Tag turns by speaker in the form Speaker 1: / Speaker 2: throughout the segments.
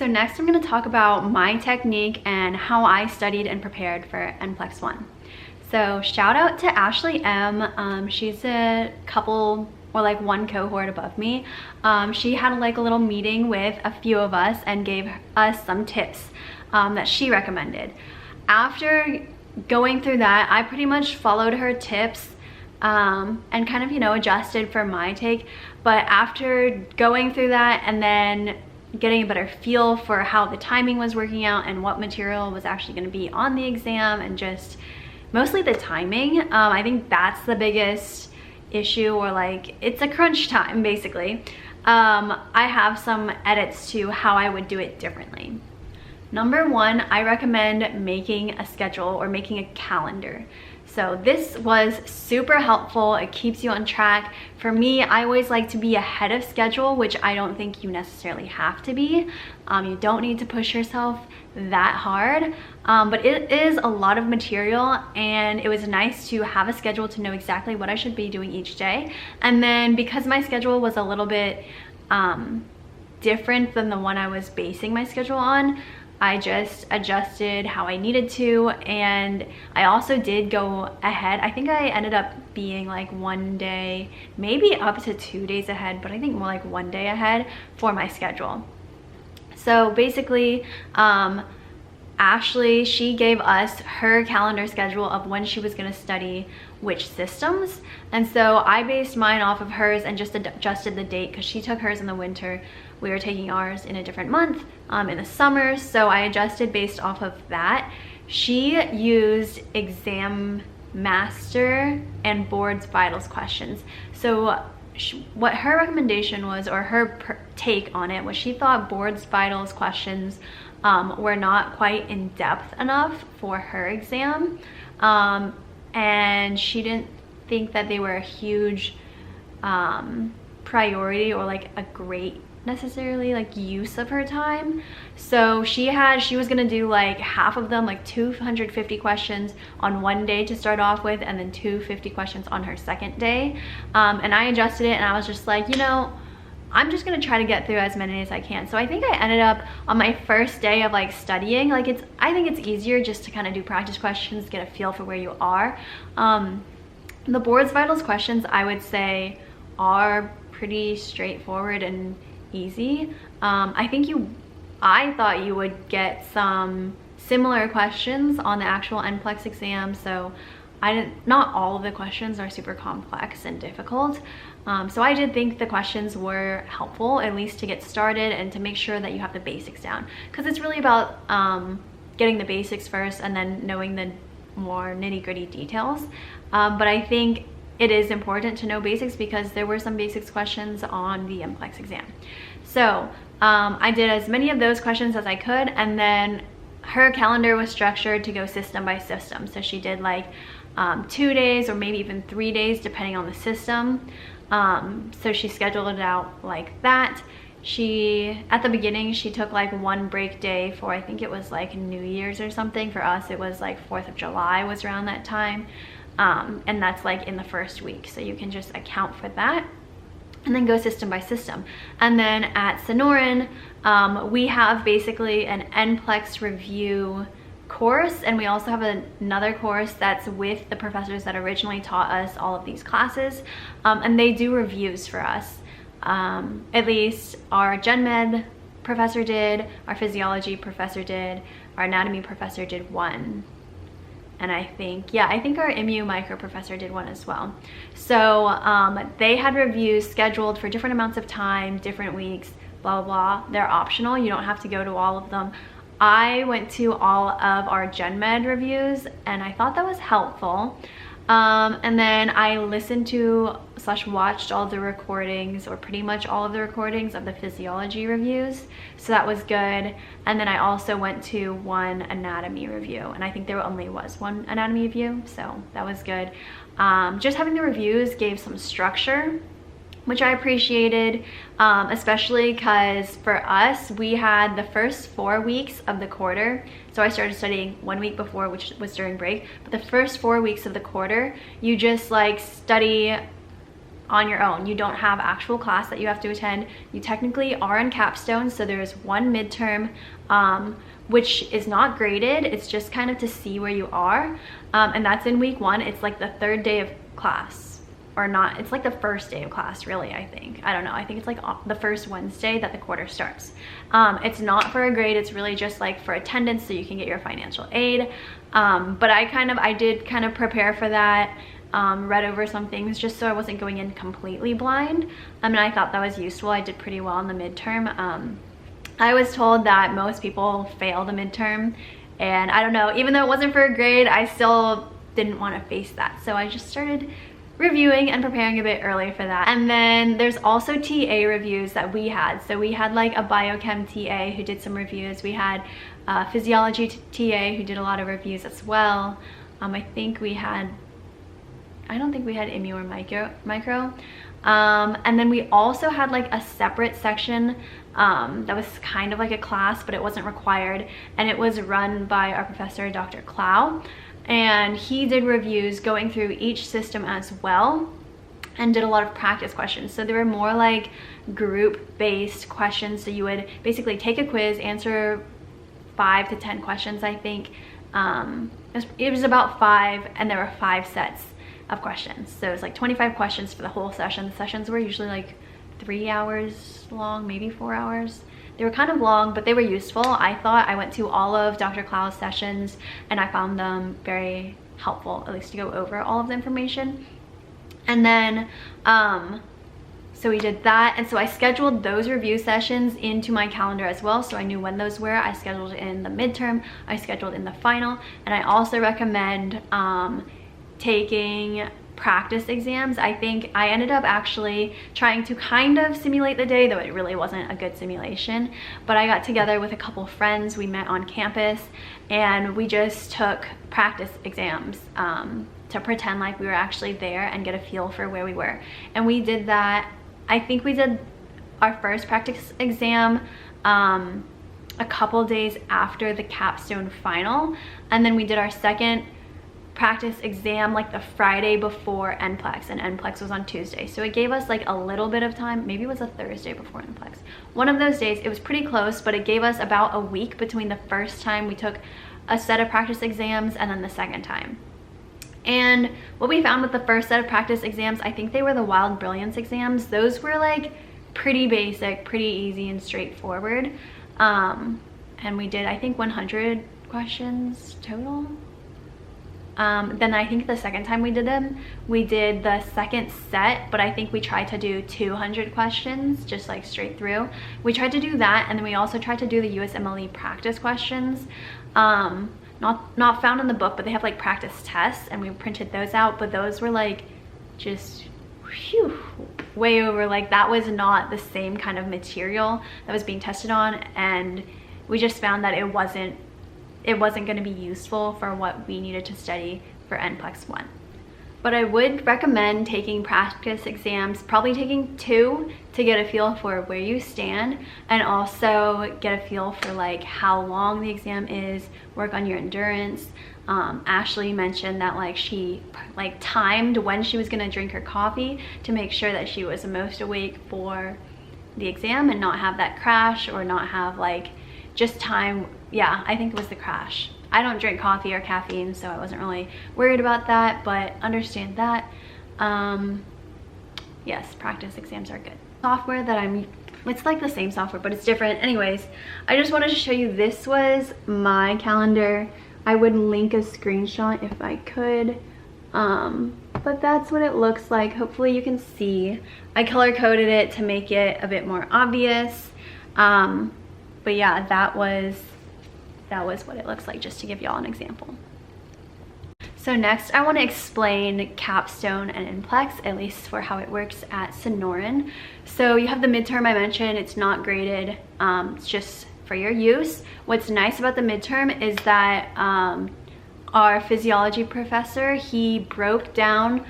Speaker 1: So next I'm going to talk about my technique and how I studied and prepared for Nplex 1. So shout out to Ashley M. She's a couple or like one cohort above me. She had like a little meeting with a few of us and gave us some tips that she recommended. After going through that, I pretty much followed her tips and kind of, adjusted for my take. But after going through that and then getting a better feel for how the timing was working out and what material was actually going to be on the exam and just mostly the timing, I think that's the biggest issue, or like it's a crunch time basically. I have some edits to how I would do it differently. Number one, I recommend making a schedule or making a calendar. So this was super helpful. It keeps you on track. For me, I always like to be ahead of schedule, which I don't think you necessarily have to be. You don't need to push yourself that hard, but it is a lot of material, and it was nice to have a schedule to know exactly what I should be doing each day. And then because my schedule was a little bit different than the one I was basing my schedule on, I just adjusted how I needed to, and I also did go ahead. I think I ended up being like one day, maybe up to 2 days ahead, but I think more like one day ahead for my schedule. So basically, Ashley, she gave us her calendar schedule of when she was gonna study which systems. And so I based mine off of hers and just adjusted the date because she took hers in the winter. We were taking ours in a different month in the summer. So I adjusted based off of that. She used Exam Master and Board's Vitals questions. So what her recommendation was, or her take on it, was she thought Board's Vitals questions were not quite in depth enough for her exam, and she didn't think that they were a huge priority or like a great necessarily like use of her time. So she was gonna do like half of them, like 250 questions on one day to start off with, and then 250 questions on her second day. And I adjusted it, and I was just like, I'm just gonna try to get through as many as I can. So I think I ended up on my first day of like studying, like I think it's easier just to kind of do practice questions, get a feel for where you are. The Board's Vitals questions, I would say, are pretty straightforward and easy. I thought you would get some similar questions on the actual Nplex exam, so not all of the questions are super complex and difficult. So I did think the questions were helpful, at least to get started and to make sure that you have the basics down, because it's really about getting the basics first and then knowing the more nitty-gritty details. But I think it is important to know basics because there were some basics questions on the Nplex exam. So I did as many of those questions as I could, and then her calendar was structured to go system by system. So she did like 2 days or maybe even 3 days depending on the system. So she scheduled it out like that. At the beginning, she took like one break day for, I think it was like New Year's or something. For us, it was like 4th of July was around that time. And that's like in the first week. So you can just account for that and then go system by system. And then at Sonoran, we have basically an Nplex review course, and we also have another course that's with the professors that originally taught us all of these classes, and they do reviews for us. At least our Gen Med professor did, our physiology professor did, our anatomy professor did one, and I think our MU micro professor did one as well. So they had reviews scheduled for different amounts of time, different weeks, blah, blah, blah. They're optional. You don't have to go to all of them. I went to all of our Gen Med reviews, and I thought that was helpful. And then I listened to / watched all the recordings, or pretty much all of the recordings of the physiology reviews. So that was good. And then I also went to one anatomy review, and I think there only was one anatomy review, so that was good. Just having the reviews gave some structure, which I appreciated, especially because for us, we had the first 4 weeks of the quarter. So I started studying 1 week before, which was during break, but the first 4 weeks of the quarter, you just like study on your own. You don't have actual class that you have to attend. You technically are in capstone, so there's one midterm, which is not graded. It's just kind of to see where you are, and that's in week 1. It's like the 3rd day of class, or not, it's like the 1st day of class, really. I don't know, I think it's like the first Wednesday that the quarter starts. It's not for a grade, it's really just like for attendance, so you can get your financial aid. But I did kind of prepare for that, read over some things just so I wasn't going in completely blind, and I thought that was useful. I did pretty well in the midterm. I was told that most people fail the midterm, and I don't know, even though it wasn't for a grade, I still didn't want to face that, so I just started reviewing and preparing a bit early for that. And then there's also TA reviews that we had. So we had like a biochem TA who did some reviews. We had physiology TA who did a lot of reviews as well. I don't think we had immu or micro. And then we also had like a separate section that was kind of like a class, but it wasn't required, and it was run by our professor, Dr. Clow. And he did reviews going through each system as well, and did a lot of practice questions. So they were more like group-based questions. So you would basically take a quiz, answer 5 to 10 questions, I think. It was about 5, and there were 5 sets of questions. So it was like 25 questions for the whole session. The sessions were usually like 3 hours long, maybe 4 hours. They were kind of long, but they were useful. I thought. I went to all of Dr. Clow's sessions, and I found them very helpful, at least to go over all of the information. And then, so we did that, and so I scheduled those review sessions into my calendar as well, so I knew when those were. I scheduled in the midterm, I scheduled in the final, and I also recommend taking practice exams. I think I ended up actually trying to kind of simulate the day, though it really wasn't a good simulation, but I got together with a couple friends. We met on campus, and we just took practice exams to pretend like we were actually there and get a feel for where we were. And we did that. I think we did our first practice exam a couple days after the capstone final, and then we did our second practice exam like the Friday before Nplex, and Nplex was on Tuesday, so it gave us like a little bit of time. Maybe it was a Thursday before Nplex. One of those days. It was pretty close, but it gave us about a week between the first time we took a set of practice exams and then the second time. And what we found with the first set of practice exams, I think they were the Wild Brilliance exams. Those were like pretty basic, pretty easy and straightforward, and we did, I think, 100 questions total. Then I think the second time we did them, we did the second set, but I think we tried to do 200 questions, just like straight through. We tried to do that, and then we also tried to do the USMLE practice questions. Not found in the book, but they have like practice tests, and we printed those out, but those were like just way over. Like, that was not the same kind of material that was being tested on, and we just found that it wasn't going to be useful for what we needed to study for Nplex 1. But I would recommend taking practice exams, probably taking 2 to get a feel for where you stand, and also get a feel for like how long the exam is, work on your endurance. Ashley mentioned that like she like timed when she was going to drink her coffee to make sure that she was the most awake for the exam and not have that crash, or not have like just time. Yeah, I think it was the crash. I don't drink coffee or caffeine, so I wasn't really worried about that, but understand that. Yes, practice exams are good. Software that it's like the same software, but it's different. Anyways, I just wanted to show you, this was my calendar. I would link a screenshot if I could, but that's what it looks like. Hopefully you can see. I color coded it to make it a bit more obvious. But yeah, that was what it looks like, just to give y'all an example. So next I want to explain capstone and Nplex, at least for how it works at Sonoran. So you have the midterm I mentioned. It's not graded, it's just for your use. What's nice about the midterm is that our physiology professor, he broke down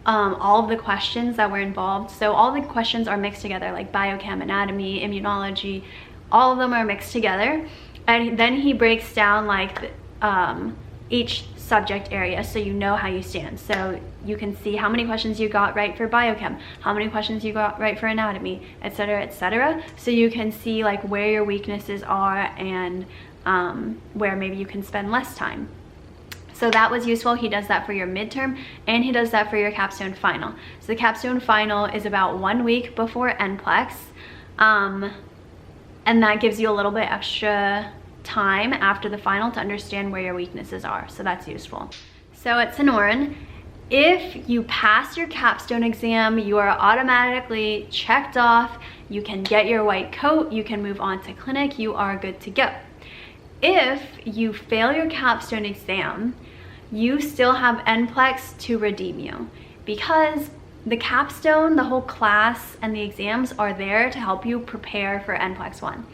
Speaker 1: all of the questions that were involved. So all the questions are mixed together, like biochem, anatomy, immunology, all of them are mixed together. And then he breaks down like each subject area, so you know how you stand. So you can see how many questions you got right for biochem, how many questions you got right for anatomy, etc., etc. So you can see like where your weaknesses are and where maybe you can spend less time. So that was useful. He does that for your midterm, and he does that for your capstone final. So the capstone final is about 1 week before Nplex, and that gives you a little bit extra time after the final to understand where your weaknesses are. So that's useful. So at Sonoran, if you pass your capstone exam, you are automatically checked off. You can get your white coat, you can move on to clinic, you are good to go. If you fail your capstone exam, you still have Nplex to redeem you, because the capstone, the whole class, and the exams are there to help you prepare for Nplex 1.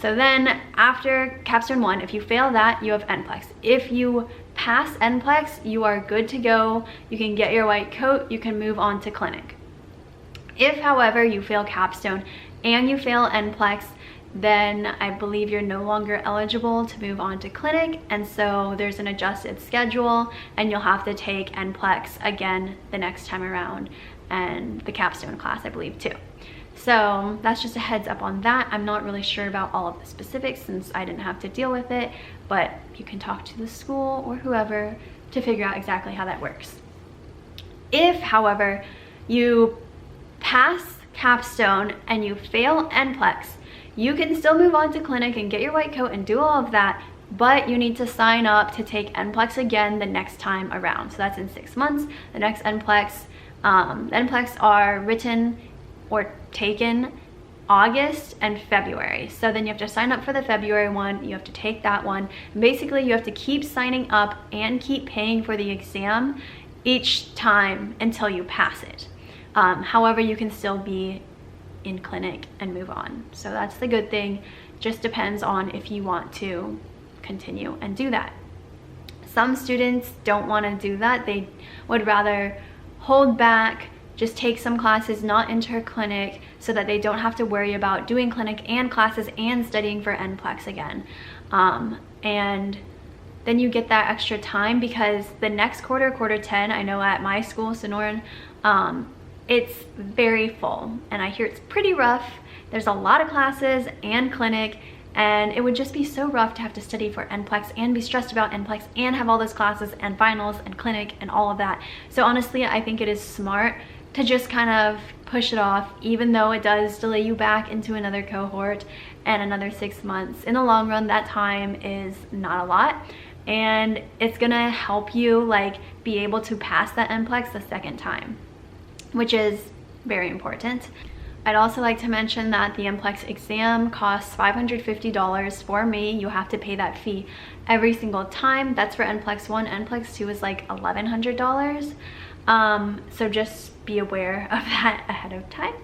Speaker 1: So then after capstone 1, if you fail that, you have Nplex. If you pass Nplex, you are good to go. You can get your white coat, you can move on to clinic. If, however, you fail capstone and you fail Nplex, then I believe you're no longer eligible to move on to clinic, and so there's an adjusted schedule, and you'll have to take Nplex again the next time around, and the capstone class, I believe, too. So that's just a heads up on that. I'm not really sure about all of the specifics since I didn't have to deal with it, but you can talk to the school or whoever to figure out exactly how that works. If, however, you pass capstone and you fail Nplex, you can still move on to clinic and get your white coat and do all of that, but you need to sign up to take Nplex again the next time around. So that's in 6 months. The next Nplex, Nplex are written or taken August and February. So then you have to sign up for the February one, you have to take that one. And basically you have to keep signing up and keep paying for the exam each time until you pass it. However, you can still be in clinic and move on. So that's the good thing. Just depends on if you want to continue and do that. Some students don't want to do that. They would rather hold back, just take some classes, not enter clinic, so that they don't have to worry about doing clinic and classes and studying for Nplex again. And then you get that extra time, because the next quarter, quarter 10, I know at my school, Sonoran, it's very full, and I hear it's pretty rough. There's a lot of classes and clinic, and it would just be so rough to have to study for Nplex and be stressed about Nplex and have all those classes and finals and clinic and all of that. So honestly, I think it is smart to just kind of push it off, even though it does delay you back into another cohort and another 6 months. In the long run, that time is not a lot, and it's gonna help you like be able to pass that Nplex the second time, which is very important. I'd also like to mention that the Nplex exam costs $550 for me. You have to pay that fee every single time. That's for Nplex 1. Nplex 2 is like $1,100. So just be aware of that ahead of time.